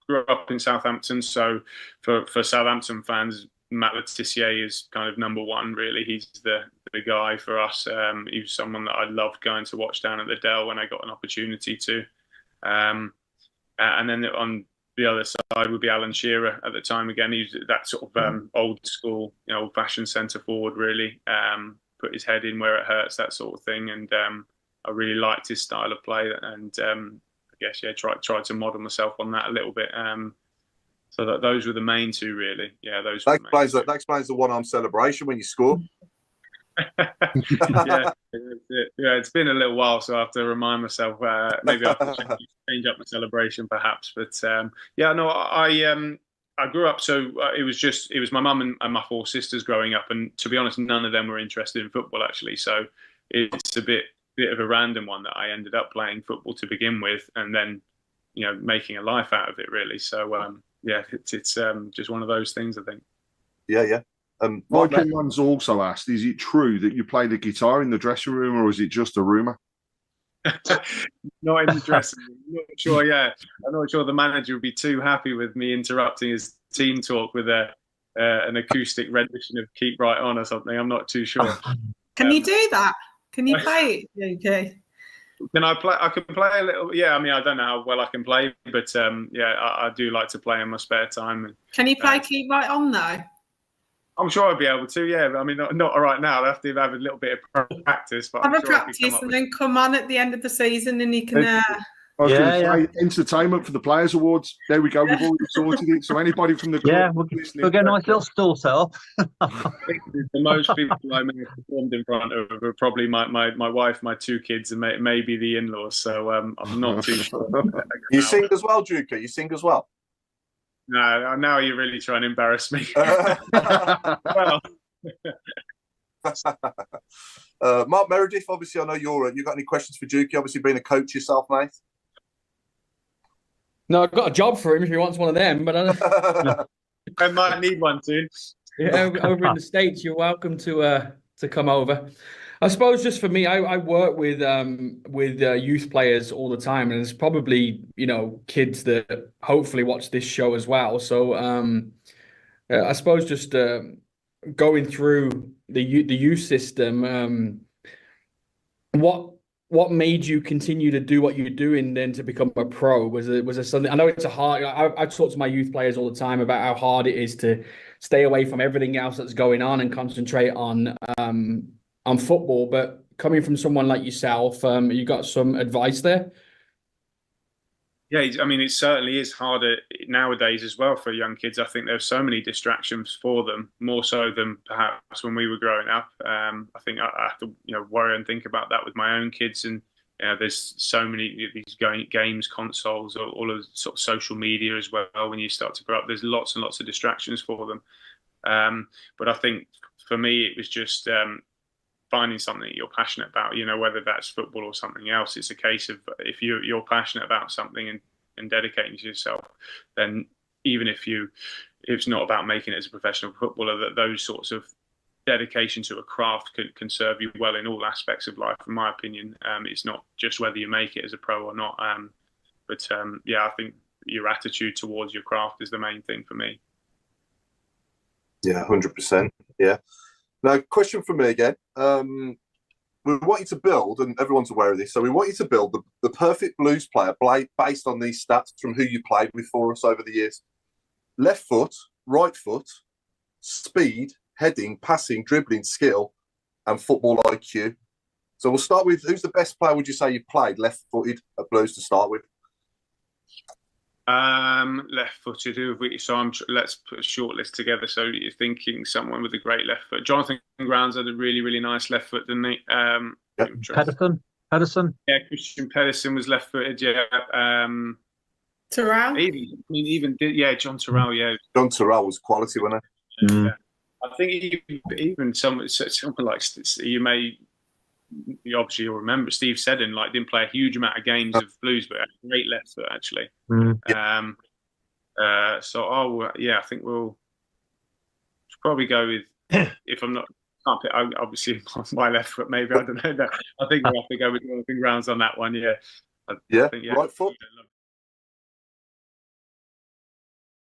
grew up in Southampton, so for Southampton fans, Matt Le Tissier is kind of number one. Really, he's the guy for us. He was someone that I loved going to watch down at the Dell when I got an opportunity to. And then on the other side would be Alan Shearer at the time. Again, he's that sort of old school, old-fashioned centre forward. Really, put his head in where it hurts, that sort of thing. And I really liked his style of play. And I guess tried to model myself on that a little bit. So those were the main two, really. Yeah, those. That explains the one-arm celebration when you score. Yeah, it's been a little while, so I have to remind myself. Maybe I have to change up my celebration, perhaps. But yeah, no, I grew up, so it was my mum and my four sisters growing up, and to be honest, none of them were interested in football actually. So it's a bit of a random one that I ended up playing football to begin with, and then making a life out of it really. So yeah, it's just one of those things, I think. Yeah. Michael One's also asked, is it true that you play the guitar in the dressing room, or is it just a rumour? Not in the dressing room. I'm not sure, yeah. I'm not sure the manager would be too happy with me interrupting his team talk with an acoustic rendition of Keep Right On or something. I'm not too sure. Can you do that? Can you play it? Okay. Can I play? I can play a little. Yeah, I mean, I don't know how well I can play, but yeah, I do like to play in my spare time. Can you play Keep Right On though? I'm sure I'd be able to. Yeah, I mean, not right now. I'll have to have a little bit of practice. But have a practice and then come on at the end of the season, and you can. I was going to say entertainment for the Players Awards. There we go. We've already sorted it. So anybody from the club, we'll get a nice little stall set up. The most people I may have performed in front of are probably my wife, my two kids, and maybe the in-laws. So I'm not too sure. You sing as well, Juka? You sing as well? No, now you're really trying to embarrass me. Well. Mark Meredith, obviously, I know you got any questions for Juki? Obviously, being a coach yourself, mate. No, I've got a job for him if he wants one of them, but I might need one soon. Yeah, over in the States, you're welcome to come over. I suppose just for me, I work with youth players all the time, and there's probably kids that hopefully watch this show as well. So I suppose just going through the youth system, what made you continue to do what you're doing then to become a pro? Was there something? I know it's a hard. I talk to my youth players all the time about how hard it is to stay away from everything else that's going on and concentrate on football. But coming from someone like yourself, you got some advice there? Yeah, I mean, it certainly is harder nowadays as well for young kids. I think there's so many distractions for them, more so than perhaps when we were growing up. I think I have to, worry and think about that with my own kids. And there's so many these games, consoles, all of sort of social media as well. When you start to grow up, there's lots and lots of distractions for them. But I think for me, it was just finding something that you're passionate about, whether that's football or something else. It's a case of if you're passionate about something and dedicating to yourself, then even if it's not about making it as a professional footballer, that those sorts of dedication to a craft can serve you well in all aspects of life, in my opinion. It's not just whether you make it as a pro or not. But yeah, I think your attitude towards your craft is the main thing for me. Yeah, 100%. Yeah. Now, question for me again. We want you to build, and everyone's aware of this, so we want you to build the perfect Blues player based on these stats from who you played with for us over the years. Left foot, right foot, speed, heading, passing, dribbling, skill, and football IQ. So we'll start with, who's the best player would you say you've played left-footed at Blues to start with? Left-footed. Let's put a short list together. So you're thinking someone with a great left foot. Jonathan Grounds had a really, really nice left foot, didn't he? Yep. Pedersen. Yeah, Christian Pedersen was left-footed. Yeah. Terrell. John Terrell. Yeah. John Terrell was quality, wasn't he? Yeah. I think even someone like obviously you'll remember Steve Seddon didn't play a huge amount of games of Blues, but had a great left foot actually. I think we'll probably go with if I'm not obviously my left foot maybe, I don't know. I think we'll have to go with Jonathan Grounds on that one. Yeah. Right foot.